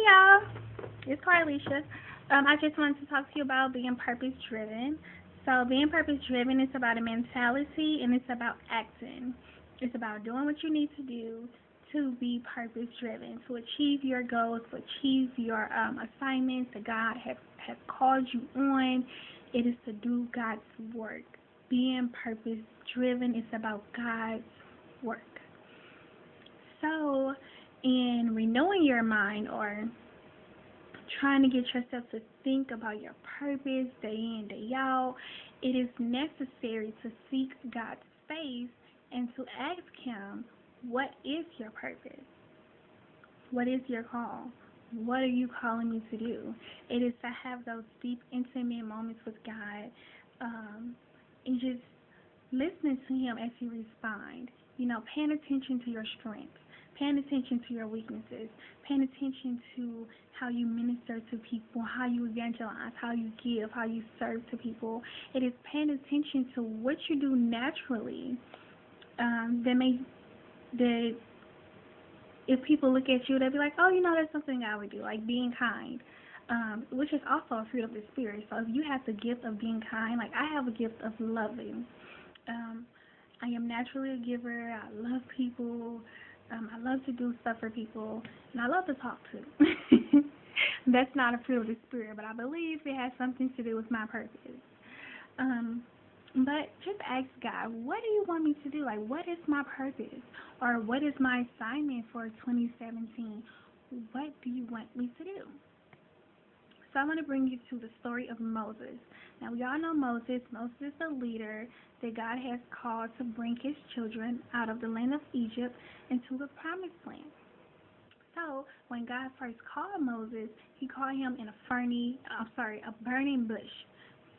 y'all, it's Carlisha. I just wanted to talk to you about being purpose driven. So, being purpose driven is about a mentality and it's about acting. It's about doing what you need to do to be purpose driven, to achieve your goals, to achieve your assignments that God has called you on. It is to do God's work. Being purpose driven is about God's work. So, in renewing your mind or trying to get yourself to think about your purpose day in, day out, it is necessary to seek God's face and to ask Him, what is your purpose? What is your call? What are you calling me to do? It is to have those deep, intimate moments with God and just listening to Him as He responds. Paying attention to your strengths, paying attention to your weaknesses, paying attention to how you minister to people, how you evangelize, how you give, how you serve to people. It is paying attention to what you do naturally that if people look at you, they'll be like, oh, that's something I would do, like being kind, which is also a fruit of the Spirit. So if you have the gift of being kind, like I have a gift of loving. I am naturally a giver. I love people. I love to do stuff for people, and I love to talk too. That's not a fruit of the Spirit, but I believe it has something to do with my purpose. But just ask God, what do you want me to do? Like, what is my purpose? Or what is my assignment for 2017? What do you want me to do? So I want to bring you to the story of Moses. Now, we all know Moses. Moses is the leader that God has called to bring his children out of the land of Egypt into the promised land. So when God first called Moses, he called him in a burning bush.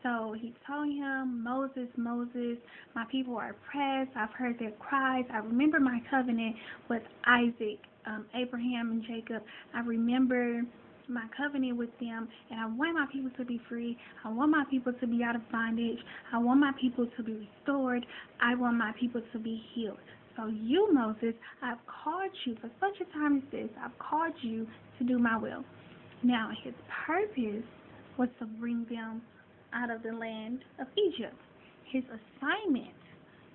So he told him, Moses, Moses, my people are oppressed. I've heard their cries. I remember my covenant with Isaac, Abraham, and Jacob. I remember my covenant with them, and I want my people to be free. I want my people to be out of bondage. I want my people to be restored. I want my people to be healed. So you, Moses, I've called you for such a time as this. I've called you to do my will. Now, his purpose was to bring them out of the land of Egypt. His assignment,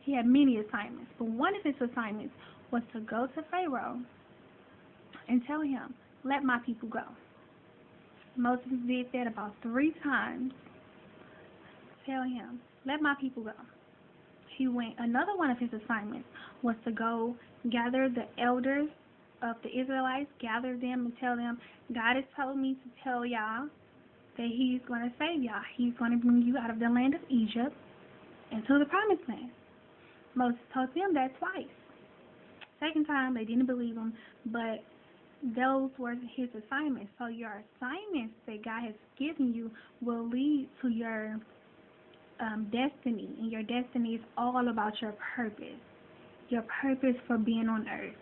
he had many assignments, but one of his assignments was to go to Pharaoh and tell him, let my people go. Moses did that about 3 times. Tell him, let my people go. Another one of his assignments was to go gather the elders of the Israelites, gather them and tell them, God has told me to tell y'all that he's going to save y'all. He's going to bring you out of the land of Egypt into the promised land. Moses told them that twice. Second time, they didn't believe him, but those were his assignments. So your assignments that God has given you will lead to your destiny, and your destiny is all about your purpose for being on earth.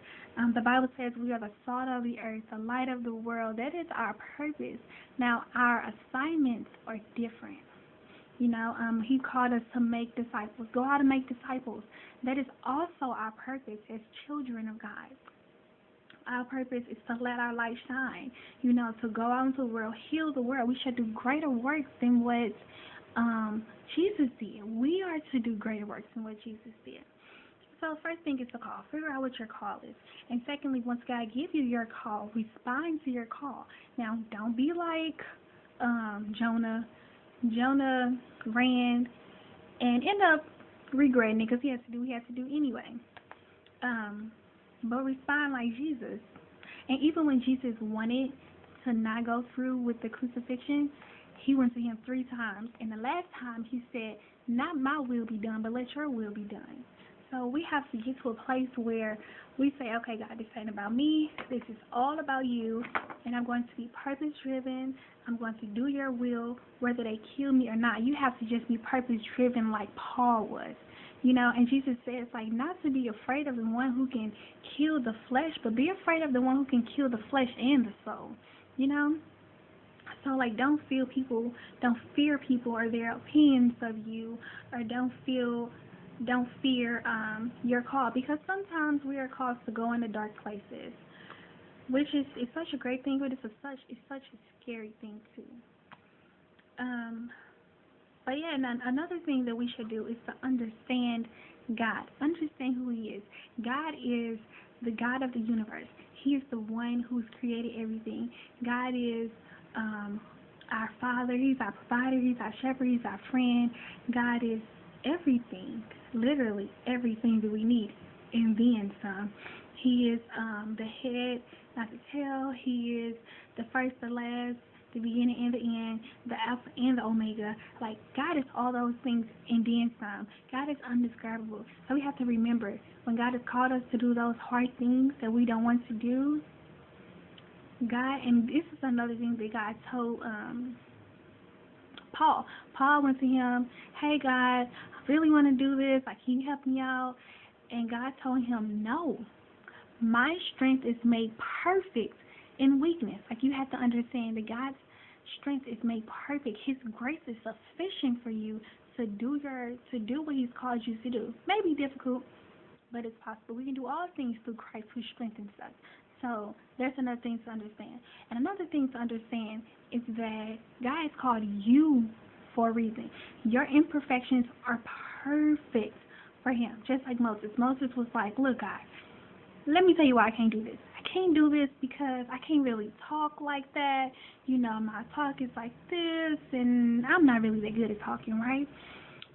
The Bible says we are the salt of the earth, the light of the world. That is our purpose. Now, our assignments are different. He called us to make disciples, go out and make disciples. That is also our purpose as children of God. Our purpose is to let our light shine, to go out into the world, heal the world. We should do greater works than what Jesus did. We are to do greater works than what Jesus did. So first thing is the call. Figure out what your call is. And secondly, once God gives you your call, respond to your call. Now, don't be like Jonah. Jonah ran and ended up regretting it because he had to do anyway. But respond like Jesus. And even when Jesus wanted to not go through with the crucifixion, he went to him 3 times. And the last time he said, not my will be done, but let your will be done. So we have to get to a place where we say, okay, God, this ain't about me. This is all about you. And I'm going to be purpose-driven. I'm going to do your will, whether they kill me or not. You have to just be purpose-driven like Paul was. And Jesus says, like, not to be afraid of the one who can kill the flesh, but be afraid of the one who can kill the flesh and the soul. So, like, don't fear people or their opinions of you, or don't fear your call, because sometimes we are called to go into dark places. which is it's such a great thing, but it's such a scary thing too. Um, but yeah, and another thing that we should do is to understand God, understand who He is. God is the God of the universe. He is the one who's created everything. God is our Father. He's our provider. He's our shepherd. He's our friend. God is everything, literally everything that we need, and then some. He is the head, not the tail. He is the first, the last, the beginning and the end, the Alpha and the Omega. Like, God is all those things and then some. God is undescribable. So we have to remember, when God has called us to do those hard things that we don't want to do, God, and this is another thing that God told Paul. Paul went to him, hey God, I really want to do this. Like, can you help me out? And God told him, no. My strength is made perfect in weakness. Like, you have to understand that God's strength is made perfect. His grace is sufficient for you to do what He's called you to do. Maybe difficult, but it's possible. We can do all things through Christ who strengthens us. So that's another thing to understand. And another thing to understand is that God has called you for a reason. Your imperfections are perfect for Him. Just like Moses. Moses was like, look, God, let me tell you why I can't do this. I can't do this because I can't really talk like that. You know, my talk is like this, and I'm not really that good at talking, right?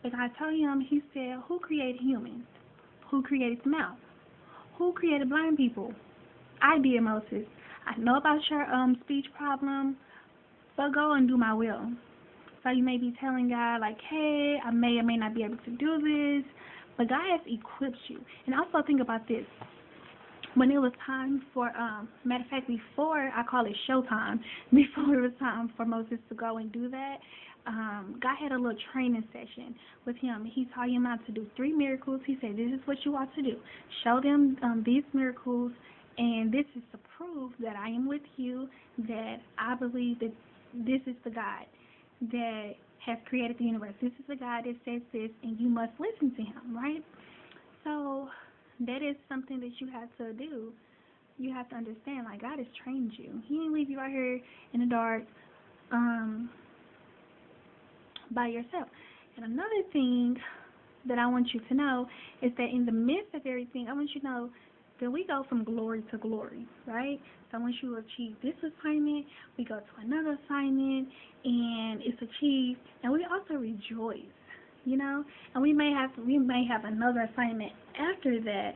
But God told him, He said, who created humans? Who created the mouth? Who created blind people? I did, Moses. I know about your speech problem, but go and do my will. So you may be telling God, like, hey, I may or may not be able to do this, but God has equipped you. And also think about this. When it was time for, matter of fact, before, I call it showtime, before it was time for Moses to go and do that, God had a little training session with him. He taught him how to do 3 miracles. He said, this is what you ought to do. Show them these miracles, and this is to prove that I am with you, that I believe that this is the God that has created the universe. This is the God that says this, and you must listen to Him, right? So that is something that you have to do. You have to understand, like, God has trained you. He didn't leave you out here in the dark by yourself. And another thing that I want you to know is that in the midst of everything, I want you to know that we go from glory to glory, right? So once you achieve this assignment, we go to another assignment, and it's achieved, and we also rejoice, you know. And we may have another assignment after that,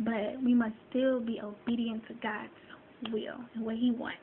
but we must still be obedient to God's will and what He wants.